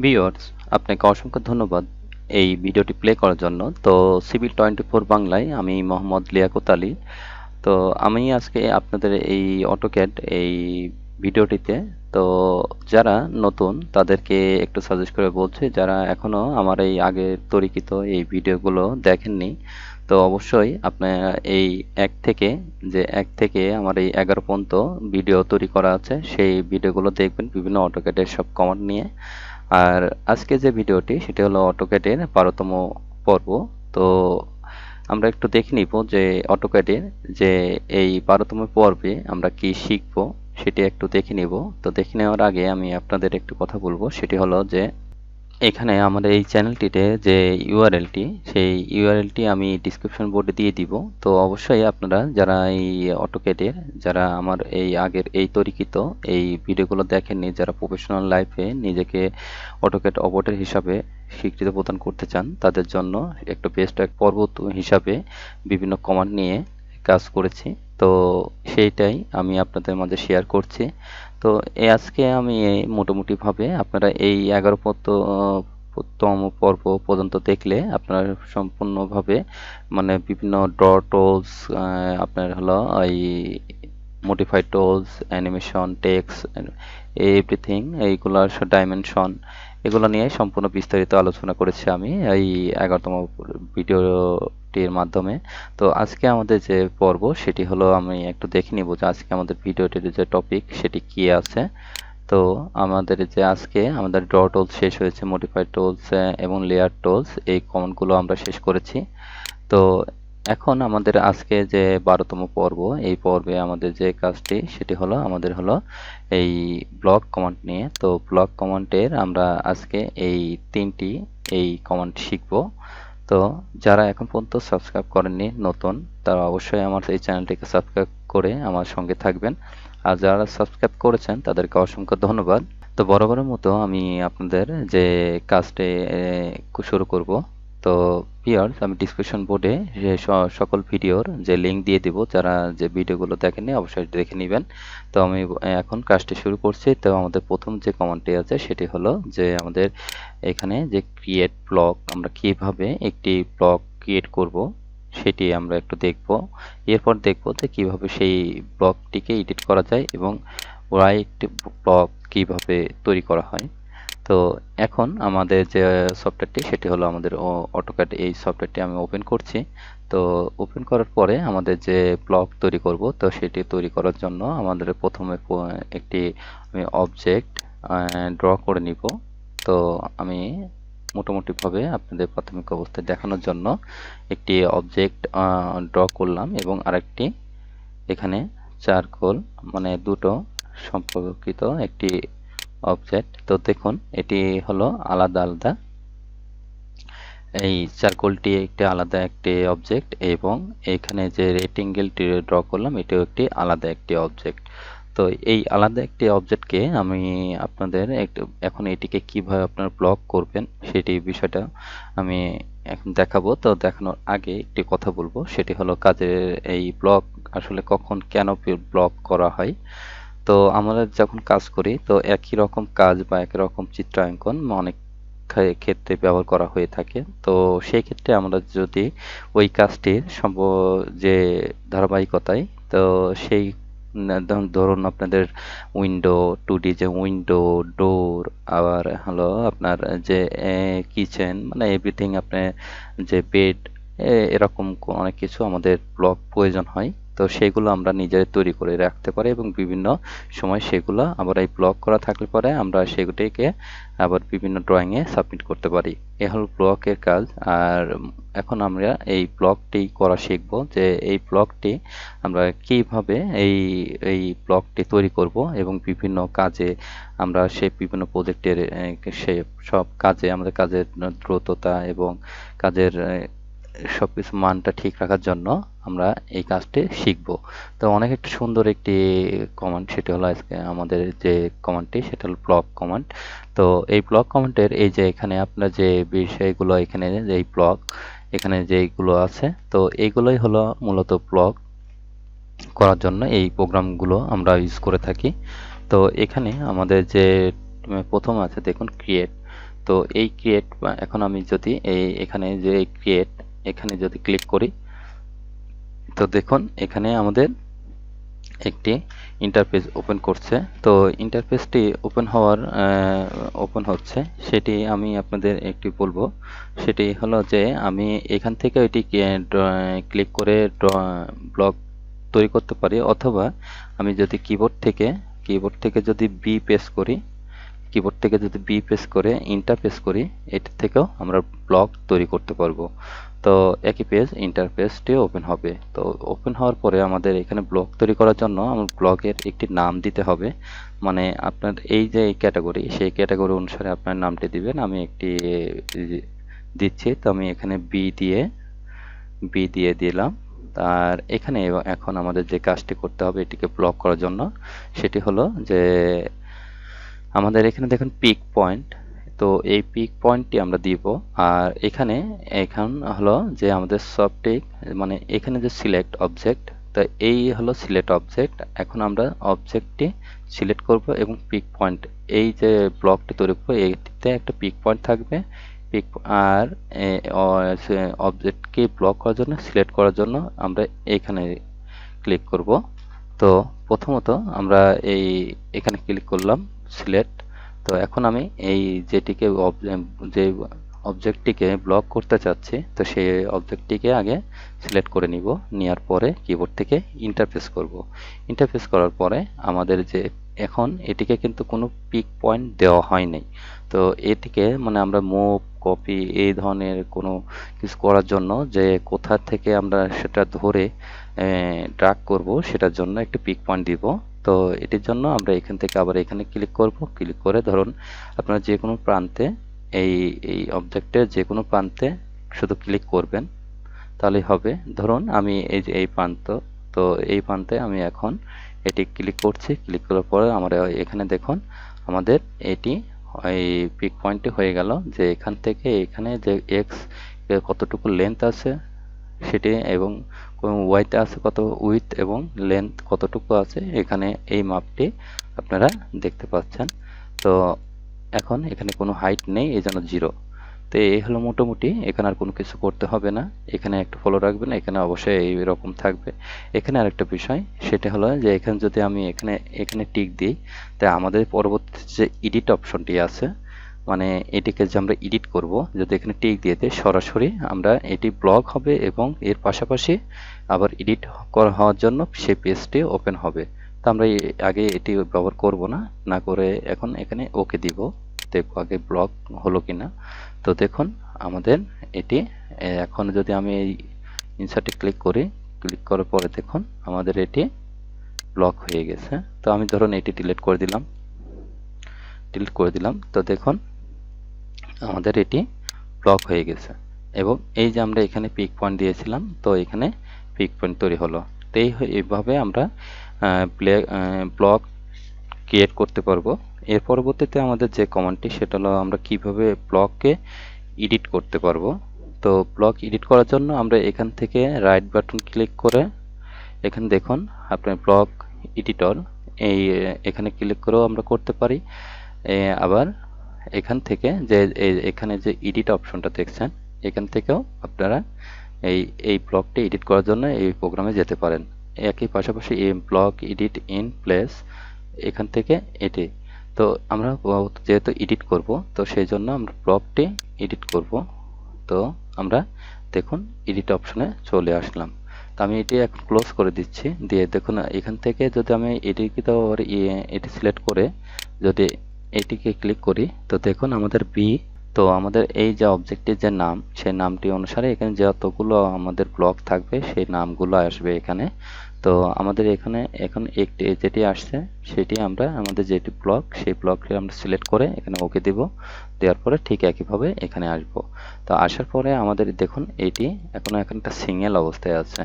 Viewers, আপনাকে অসংখ্য ধন্যবাদ এই ভিডিওটি প্লে করার জন্য। তো সিভিল 24 বাংলায় আমি মোহাম্মদ লিয়াকত আলী। তো আমি আজকে আপনাদের এই অটোক্যাড এই ভিডিওটিতে তো যারা নতুন তাদেরকে একটু সাজেস্ট করে বলছি, যারা এখনো আমার এই আগের তৈরিকৃত এই ভিডিওগুলো দেখেননি, তো অবশ্যই আপনারা এই এক থেকে আমার এই 11 পর্যন্ত ভিডিও তৈরি করা আছে, সেই ভিডিওগুলো দেখবেন বিভিন্ন অটোক্যাডের সব কমান্ড নিয়ে। আর আজকে যে ভিডিওটি সেটি হলো অটোক্যাডের 12তম পর্ব। তো আমরা একটু দেখে নিব যে অটোক্যাডের যে এই 12তম পর্বে আমরা কি শিখব সেটি একটু দেখে নিব। তো দেখে নেওয়ার আগে আমি আপনাদের একটু কথা বলবো, সেটি হলো যে এখানে আমাদের এই চ্যানেলটিতে যে ইউআরএলটি, সেই ইউআরএলটি আমি ডিসক্রিপশন বোর্ডে দিয়ে দিব। তো অবশ্যই আপনারা যারা এই অটোক্যাডের যারা আমার এই আগের এই তৈরিকৃত এই ভিডিওগুলো দেখেননি, যারা প্রফেশনাল লাইফে নিজেকে অটোক্যাড অপারেটর হিসাবে স্বীকৃতি প্রদান করতে চান, তাদের জন্য একটা বেস্ট এক পর্ব হিসাবে বিভিন্ন কমান্ড নিয়ে কাজ করেছি। তো সেইটাই আমি আপনাদের মাঝে শেয়ার করছি। তো আজকে আমি মোটামুটিভাবে আপনারা এই 11তম পর্ব পর্যন্ত দেখলে আপনারা সম্পূর্ণভাবে মানে বিভিন্ন ড্র টুলস, আপনার হলো এই modify tools, animation, text, everything, এইগুলার ডাইমেনশন, এগুলো নিয়ে সম্পূর্ণ বিস্তারিত আলোচনা করেছি আমি এই 11তম ভিডিওটির মাধ্যমে। তো আজকে আমাদের যে পর্ব সেটি হলো, আমি একটু দেখে নিব যে আজকে আমাদের ভিডিওটির যে টপিক সেটি কি আছে। তো আমাদের যে আজকে আমাদের ড্র টুলস শেষ হয়েছে, মডিফাই টুলস এবং লেয়ার টুলস, এই কমান্ডগুলো আমরা শেষ করেছি। তো এখন আমাদের আজকে যে 12তম পর্ব, এই পর্বে আমাদের যে কাজটি সেটি হলো আমাদের হলো এই ব্লক কমান্ড নিয়ে। তো ব্লক কমান্ডের আমরা আজকে এই তিনটি এই কমান্ড শিখব। তো যারা এখন পর্যন্ত সাবস্ক্রাইব করেননি নতুন, তারা অবশ্যই আমার এই চ্যানেলটিকে সাবস্ক্রাইব করে আমার সঙ্গে থাকবেন। আর যারা সাবস্ক্রাইব করেছেন তাদেরকে অসংখ্য ধন্যবাদ। তো বরাবরের মতো আমি আপনাদের যে কাজটি শুরু করব। তো ভিউয়ার্স, আমি ডিসক্রিপশন বোর্ডে সকল ভিডিওর যে লিঙ্ক দিয়ে দিব, যারা যে ভিডিওগুলো দেখেননি অবশ্যই দেখে নেবেন। তো আমি এখন কাজটি শুরু করছি। তো আমাদের প্রথম যে কমান্ডটি আছে সেটি হলো যে আমাদের এখানে যে ক্রিয়েট ব্লক, আমরা কিভাবে একটি ব্লক ক্রিয়েট করব সেটি আমরা একটু দেখব। এরপর দেখব যে কিভাবে সেই ব্লকটিকে এডিট করা যায় এবং রাইট ব্লক কিভাবে তৈরি করা হয়। তো এখন আমাদের যে সফটওয়্যারটি সেটি হলো আমাদের অটোক্যাড, এই সফটওয়্যারটি আমি ওপেন করছি। তো ওপেন করার পরে আমাদের যে ব্লক তৈরি করব, তো সেটি তৈরি করার জন্য আমাদের প্রথমে একটি আমি অবজেক্ট ড্র করে নিব। তো আমি মোটামুটিভাবে আপনাদের প্রাথমিক অবস্থায় দেখানোর জন্য একটি অবজেক্ট ড্র করলাম এবং আরেকটি এখানে চারকোল, মানে দুটো সম্পর্কিত একটি অবজেক্ট। তো দেখুন এটি হলো আলাদা আলাদা, এই চারকোলটি একটি আলাদা একটি অবজেক্ট এবং এখানে যে রেক্টেঙ্গেলটি ড্র করলাম এটিও একটি আলাদা একটি অবজেক্ট। তো এই আলাদা একটি অবজেক্টকে আমি আপনাদের এখন এটিকে কিভাবে আপনারা ব্লক করবেন সেটি বিষয়টা আমি এখন দেখাবো। তো দেখানোর আগে একটি কথা বলবো, সেটি হলো কাজের এই ব্লক আসলে কখন কেন ব্লক করা হয়। তো আমরা যখন কাজ করি তো একই রকম কাজ বা একই রকম চিত্রাঙ্কন অনেক ক্ষেত্রে ব্যবহার করা হয়ে থাকে। তো সেই ক্ষেত্রে আমরা যদি ওই কাজটির যে ধারাবাহিকতায়, তো সেই ধরুন আপনাদের উইন্ডো 2D যে উইন্ডো, ডোর, আবার হলো আপনার যে কিচেন, মানে এভরিথিং, আপনার যে বেড, এরকম অনেক কিছু আমাদের ব্লক প্রয়োজন হয়। তো সেগুলো আমরা নিজেরা তৈরি করে রাখতে পারি এবং বিভিন্ন সময় সেগুলো আবার এই ব্লক করা থাকলে পরে আমরা সেগুলিকে আবার বিভিন্ন ড্রয়িংয়ে সাবমিট করতে পারি। এ হলো ব্লকের কাজ। আর এখন আমরা এই ব্লকটি করা শিখব যে এই ব্লকটি আমরা কিভাবে এই এই ব্লকটি তৈরি করব এবং বিভিন্ন কাজে আমরা সেই বিভিন্ন প্রজেক্টের সে সব কাজে আমাদের কাজের দ্রুততা এবং কাজের সবকিছু মানটা ঠিক রাখার জন্য আমরা এই কাজটি শিখব। তো অনেক একটি সুন্দর একটি কমান্ড, সেটি হলো আজকে আমাদের যে কমান্ডটি সেটা হলো ব্লক কমান্ড। তো এই ব্লক কমান্ডের এই যে এখানে আপনার যে বিষয়গুলো, এখানে যে এই ব্লক এখানে যেগুলো আছে, তো এইগুলোই হলো মূলত ব্লক করার জন্য এই প্রোগ্রামগুলো আমরা ইউজ করে থাকি। তো এখানে আমাদের যে প্রথম আছে দেখুন ক্রিয়েট। তো এই ক্রিয়েট, এখন আমি যদি এখানে যে ক্রিয়েট এখানে যদি ক্লিক করি, তো দেখুন এখানে আমাদের একটি ইন্টারফেস ওপেন করছে। তো ইন্টারফেসটি ওপেন হচ্ছে, সেটি আমি আপনাদের একটি বলবো। সেটি হলো যে আমি এখান থেকে এটি ক্লিক করে ব্লক তৈরি করতে পারি, অথবা আমি যদি কিবোর্ড থেকে যদি বি প্রেস করে ইন্টার প্রেস করি, এটি থেকেও আমরা ব্লক তৈরি করতে পারবো। তো একই পেজ ইন্টারফেসটি ওপেন হবে। তো ওপেন হওয়ার পরে আমাদের এখানে ব্লক তৈরি করার জন্য আমার ব্লকের একটি নাম দিতে হবে। মানে আপনার এই যে ক্যাটাগরি, সেই ক্যাটাগরি অনুসারে আপনার নামটি দিবেন। আমি একটি দিচ্ছি, তো আমি এখানে বি দিয়ে দিলাম। আর এখানে এখন আমাদের যে কাজটি করতে হবে এটিকে ব্লক করার জন্য, সেটি হলো যে আমাদের এখানে দেখুন পিক পয়েন্ট। তো এই পিক পয়েন্টটি আমরা দিব। আর এখন হলো যে আমাদের সফটটেক, মানে এখানে যে সিলেক্ট অবজেক্ট, তো এই হলো সিলেক্ট অবজেক্ট। এখন আমরা অবজেক্টটি সিলেক্ট করব এবং পিক পয়েন্ট, এই যে ব্লকটি তৈরি করবো এটিতে একটা পিক পয়েন্ট থাকবে। পিক আর অবজেক্টকে ব্লক করার জন্য, সিলেক্ট করার জন্য আমরা এইখানে ক্লিক করব। তো প্রথমত আমরা এখানে ক্লিক করলাম সিলেক্ট। তো এখন আমি যে অবজেক্টটিকে ব্লক করতে চাচ্ছি, তো সেই অবজেক্টটিকে আগে সিলেক্ট করে নিব। নেওয়ার পরে কিবোর্ড থেকে ইন্টারফেস করব। ইন্টারফেস করার পরে আমাদের যে এখন এটিকে কিন্তু কোনো পিক পয়েন্ট দেওয়া হয় নাই। তো এটিকে মানে আমরা মুভ, কপি এই ধরনের কোনো কিছু করার জন্য, যে কোথা থেকে আমরা সেটা ধরে ড্র্যাগ করব, সেটার জন্য একটা পিক পয়েন্ট দিব। তো এটির জন্য আমরা এখান থেকে আবার এখানে ক্লিক করব। ক্লিক করে ধরুন আপনারা যে কোনো প্রান্তে, এই এই অবজেক্টের যে কোনো প্রান্তে শুধু ক্লিক করবেন, তাহলেই হবে। ধরুন আমি এই যে এই প্রান্ত, তো এই প্রান্তে আমি এখন এটি ক্লিক করছি। ক্লিক করার পরে আমরা এখানে দেখুন আমাদের এটি এই পিক পয়েন্টটি হয়ে গেল, যে এখান থেকে এখানে যে এক্স কতটুকু লেন্থ আছে সেটি, এবং ওয়াইতে আছে কত, উইথ এবং লেন্থ কতটুকু আছে, এখানে এই মাপটি আপনারা দেখতে পাচ্ছেন। তো এখন এখানে কোনো হাইট নেই, এই জন্য 0। তো এই হলো মোটামুটি, এখানে আর কোনো কিছু করতে হবে না। এখানে একটু ফলো রাখবেন, এখানে অবশ্যই এইরকম থাকবে। এখানে আরেকটা বিষয়, সেটা হলো যে এখানে যদি আমি এখানে টিক দিই, তাই আমাদের পরবর্তী যে এডিট অপশনটি আছে, মানে এটিকে যে আমরা এডিট করব, যদি এখানে টিক দিয়ে দিই, সরাসরি আমরা এটি ব্লক হবে এবং এর পাশাপাশি আবার এডিট করা হওয়ার জন্য সেই পেজটি ওপেন হবে। তো আমরা আগে এটি ব্যবহার করব না, না করে এখন এখানে ওকে দিব, দেখব আগে ব্লক হলো কিনা। তো দেখুন আমাদের এটি এখন যদি আমি এই ইনসার্টে ক্লিক করি, ক্লিক করার পরে দেখুন আমাদের এটি ব্লক হয়ে গেছে। তো আমি ধরুন এটি ডিলিট করে দিলাম। তো দেখুন আমাদের এটি ব্লক হয়ে গেছে, এবং এই যে আমরা এখানে পিক পয়েন্ট দিয়েছিলাম, তো এখানে পিক পয়েন্ট তৈরি হলো। তো এইভাবে আমরা ব্লক ক্রিয়েট করতে পারবো। এর পরবর্তীতে আমাদের যে কমান্ডটি, সেটা হলো আমরা কিভাবে ব্লককে এডিট করতে পারবো। তো ব্লক এডিট করার জন্য আমরা এখান থেকে রাইট বাটন ক্লিক করে এখানে দেখুন আপনার ব্লক এডিটর, এখানে ক্লিক করেও আমরা করতে পারি। আবার এখান থেকে এখানে যে এডিট অপশনটা দেখছেন, এখান থেকেও আপনারা এই ব্লকটি এডিট করার জন্য এই প্রোগ্রামে যেতে পারেন। একই পাশাপাশি এই ব্লক এডিট ইন প্লেস, এখান থেকে এটি, তো আমরা যেহেতু এডিট করব, তো সেই জন্য আমরা ব্লকটি এডিট করব। তো আমরা দেখুন এডিট অপশনে চলে আসলাম। তো আমি এটি এখন ক্লোজ করে দিচ্ছি। দিয়ে দেখুন এখান থেকে যদি আমি এটি সিলেক্ট করে যদি এটিকে ক্লিক করি, তো দেখুন আমাদের তো আমাদের এই যে অবজেক্টের যে নাম, সেই নামটি অনুসারে এখানে যতগুলো আমাদের ব্লক থাকবে সেই নামগুলো আসবে এখানে। তো আমাদের এখানে এখন একটি যেটি আসছে, সেটি আমরা আমাদের যেটি ব্লক, সেই ব্লকটি আমরা সিলেক্ট করে এখানে ওকে দিব। দেওয়ার পরে ঠিক একইভাবে এখানে আসব। তো আসার পরে আমাদের দেখুন এটি এখন একটা সিঙ্গেল অবস্থায় আছে।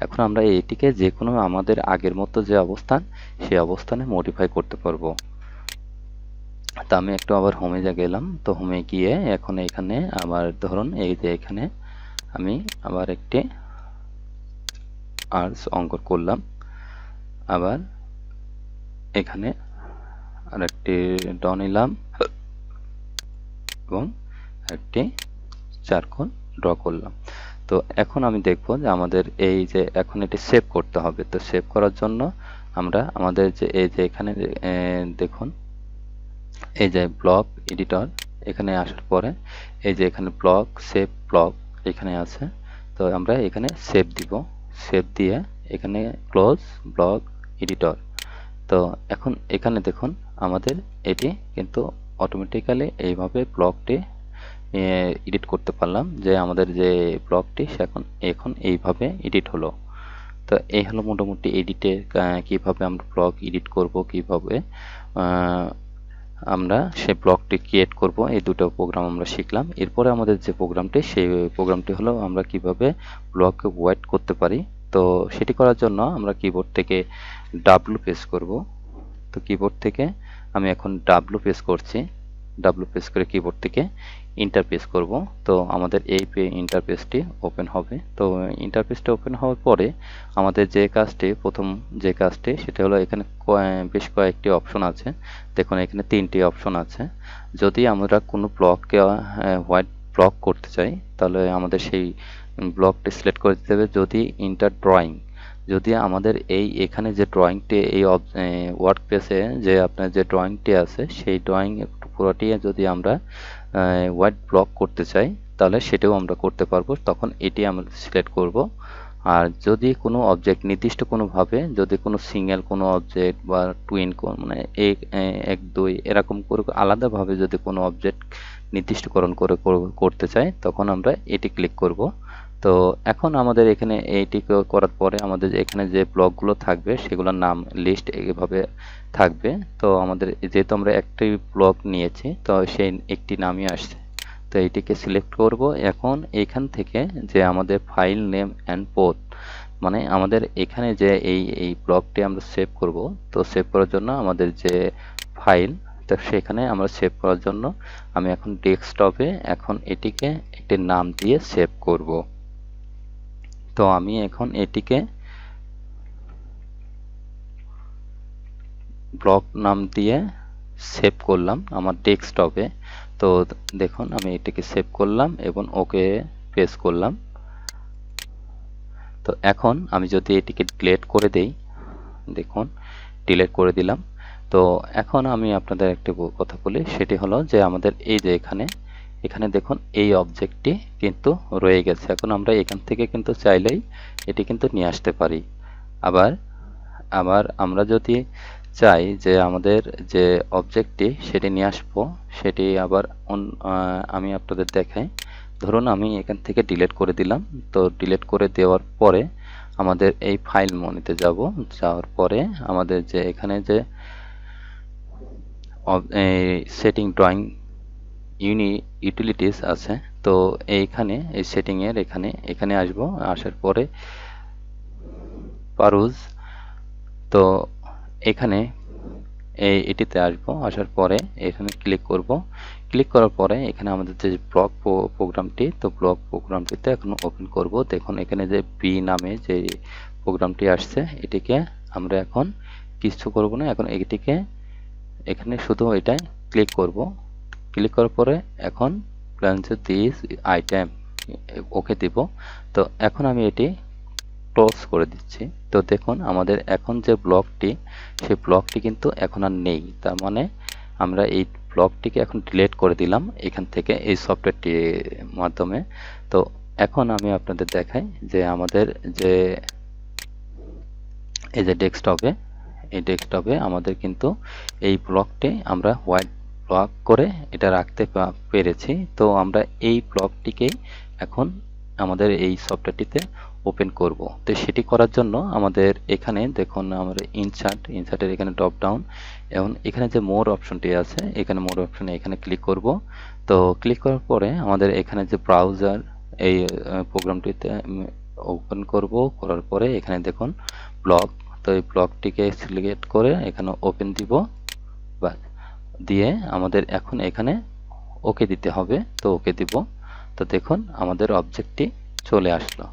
এখন আমরা এটিকে যে কোনো আমাদের আগের মতো যে অবস্থান, সেই অবস্থানে মডিফাই করতে পারবো। তো আমি একটু আবার হোমে গেলাম। তো হোমে গিয়ে এখন এখানে আবার ধরুন এই যে এখানে আমি আবার একটি আর্চ অঙ্কন করলাম। আবার এখানে আরেকটি ড্র নিলাম। এবং একটি চারকোণ ড্র করলাম। তো এখন আমি দেখব যে আমাদের এই যে এখন এটি সেভ করতে হবে। তো সেভ করার জন্য আমরা আমাদের যে এই যে এখানে দেখুন এই যে ব্লক এডিটর এখানে আসার পরে এই যে এখানে ব্লক সেভ ব্লক এখানে আছে। তো আমরা এখানে সেভ দিব, সেভ দিয়ে এখানে ক্লোজ ব্লক এডিটর। তো এখন এখানে দেখুন আমাদের এটি কিন্তু অটোমেটিক্যালি এইভাবে ব্লকটি এডিট করতে পারলাম, যে আমাদের যে ব্লকটি সে এখন এইভাবে এডিট হলো। তো এই হলো মোটামুটি এডিটে কিভাবে আমরা ব্লগ এডিট করব, কিভাবে আমরা সেই ব্লগটি ক্রিয়েট করব, এই দুটো প্রোগ্রাম আমরা শিখলাম। এরপরে আমাদের যে প্রোগ্রামটি সেই প্রোগ্রামটি হলো আমরা কিভাবে ব্লগকে ওয়েট করতে পারি। তো সেটি করার জন্য আমরা কিবোর্ড থেকে ডাব্লু প্রেস করব। তো কিবোর্ড থেকে আমি এখন ডাব্লু প্রেস করছি, ডাব্লু প্রেস করে কিবোর্ড থেকে ইন্টারফেস করব। তো আমাদের এই ইন্টারফেসটি ওপেন হবে। তো ইন্টারফেসটি ওপেন হওয়ার পরে আমাদের যে কাজটি প্রথম যে কাজটি সেটা হলো এখানে বেশ কয়েকটি অপশন আছে। দেখুন এখানে 3টি অপশন আছে। যদি আমরা কোনো ব্লককে হোয়াইট ব্লক করতে চাই তাহলে আমাদের সেই ব্লকটি সিলেক্ট করে দিতে হবে। যদি ইন্টার ড্রয়িং, যদি আমাদের এখানে যে ড্রয়িংটি এই ওয়ার্ক পেজে যে আপনার যে ড্রয়িংটি আছে সেই ড্রয়িং পুরোটি যদি আমরা হোয়াইট ব্লক করতে চাই তাহলে সেটাও আমরা করতে পারবো। তখন এটি আমরা সিলেক্ট করব। আর যদি কোনো অবজেক্ট নির্দিষ্ট কোনোভাবে যদি কোনো সিঙ্গেল কোনো অবজেক্ট বা টুইন মানে এক দুই এরকম করে আলাদাভাবে যদি কোনো অবজেক্ট নির্দিষ্টকরণ করে করতে চাই তখন আমরা এটি ক্লিক করব। তো এখন আমাদের এখানে এইটি করার পরে আমাদের এখানে যে ব্লকগুলো থাকবে সেগুলোর নাম লিস্ট এভাবে থাকবে। তো আমাদের যেহেতু আমরা একটি ব্লক নিয়েছি তো সেই একটি নামই আসছে। তো এইটিকে সিলেক্ট করব। এখন এখান থেকে যে আমাদের ফাইল নেম অ্যান্ড পোথ, মানে আমাদের এখানে যে এই ব্লকটি আমরা সেভ করব। তো সেভ করার জন্য আমাদের যে ফাইল, তো সেখানে আমরা সেভ করার জন্য আমি এখন ডেস্কটপে এখন এটিকে একটি নাম দিয়ে সেভ করব। তো আমি এখন এটিকে ব্লক নাম দিয়ে সেভ করলাম আমার ডেস্কটপে। তো দেখুন আমি এটিকে সেভ করলাম এবং ওকে প্রেস করলাম। তো এখন আমি যদি এটিকে ডিলিট করে দেই, দেখুন ডিলিট করে দিলাম। তো এখন আমি আপনাদের একটি কথা বলি, সেটি হলো যে আমাদের এই যে এখানে দেখুন এই অবজেক্টটি কিন্তু রয়ে গেছে। এখন আমরা এখান থেকে কিন্তু চাইলেই এটি কিন্তু নিয়ে আসতে পারি। আবার আমরা যদি চাই যে আমাদের যে অবজেক্টটি সেটি নিয়ে আসবো, সেটি আবার আমি আপনাদের দেখাই। ধরুন আমি এখান থেকে ডিলিট করে দিলাম। তো ডিলিট করে দেওয়ার পরে আমাদের এই ফাইল মেনুতে যাব, যাওয়ার পরে আমাদের যে এখানে যে সেটিং ড্রয়িং ইউটিলিটিস আছে, তো এইখানে এই সেটিং এর এখানে আসব। আসার পরে পারুজ, তো এখানে এটিতে আসবো। আসার পরে এখানে ক্লিক করব। ক্লিক করার পরে এখানে আমাদের যে ব্লক প্রোগ্রামটি, তো ব্লক প্রোগ্রামটিতে এখন ওপেন করব। দেখুন এখানে যে বি নামে যে প্রোগ্রামটি আসছে, এটিকে আমরা এখন কিছু করব না, এখন এটিকে এখানে শুধু এটাই ক্লিক করব। ক্লিক করার পরে এখন প্ল্যান্স দিস আইটেম ওকে দিব। তো এখন আমি এটি ক্লোজ করে দিচ্ছি। তো দেখুন আমাদের এখন যে ব্লকটি সেই ব্লকটি কিন্তু এখন আর নেই। তার মানে আমরা এই ব্লকটিকে এখন ডিলিট করে দিলাম এখান থেকে এই সফটওয়্যারটির মাধ্যমে। তো এখন আমি আপনাদের দেখাই যে আমাদের যে এই যে ডেস্কটপে আমাদের কিন্তু এই ব্লকটি আমরা হোয়াইট ব্লক করে এটা রাখতে পেরেছি। তো আমরা এই ব্লকটিকেই এখন আমাদের এই সফটওয়্যারটিতে ওপেন করব। তো সেটি করার জন্য আমাদের এখানে দেখুন আমাদের ইনসার্টের এখানে ড্রপ ডাউন, এবং এখানে যে মোর অপশনটি আছে এখানে মোর অপশনে এখানে ক্লিক করব। তো ক্লিক করার পরে আমাদের এখানে যে ব্রাউজার এই প্রোগ্রামটিতে ওপেন করব। করার পরে এখানে দেখুন ব্লক, তো এই ব্লকটিকে সিলেক্ট করে এখানে ওপেন দিব, দিয়ে আমাদের এখন এখানে ওকে দিতে হবে। তো ওকে দিব। তো দেখুন আমাদের অবজেক্টটি চলে আসলো।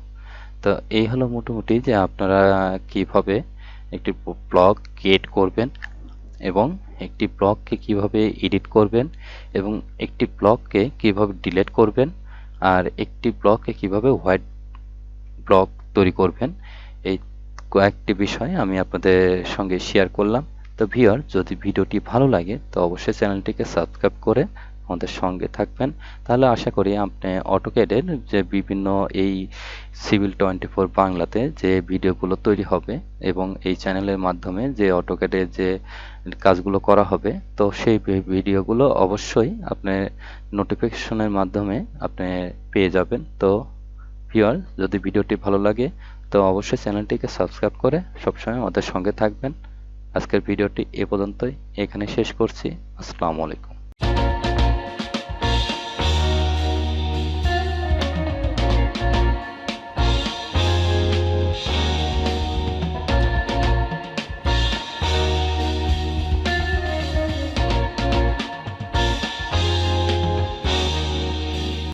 তো এই হলো মোটামুটি যে আপনারা কিভাবে একটি ব্লগ ক্রিয়েট করবেন এবং একটি ব্লগকে কিভাবে এডিট করবেন এবং একটি ব্লগকে কিভাবে ডিলিট করবেন আর একটি ব্লগকে কিভাবে হোয়াইট ব্লগ তৈরি করবেন, এই কয়েকটি বিষয় আমি আপনাদের সঙ্গে শেয়ার করলাম। তো ভিউয়ার, যদি ভিডিওটি ভালো লাগে তো অবশ্যই চ্যানেলটিকে সাবস্ক্রাইব করে আমাদের সঙ্গে থাকবেন। তাহলে আশা করি আপনি অটোক্যাডের যে বিভিন্ন এই সিভিল 24 বাংলাতে যে ভিডিওগুলো তৈরি হবে এবং এই চ্যানেলের মাধ্যমে যে অটোক্যাডের যে কাজগুলো করা হবে, তো সেই ভিডিওগুলো অবশ্যই আপনি নোটিফিকেশনের মাধ্যমে আপনি পেয়ে যাবেন। তো ভিউয়ার, যদি ভিডিওটি ভালো লাগে তো অবশ্যই চ্যানেলটিকে সাবস্ক্রাইব করে সবসময় আমাদের সঙ্গে থাকবেন। আজকের ভিডিওটি এ পর্যন্তই, এখানে শেষ করছি। আসসালামু আলাইকুম।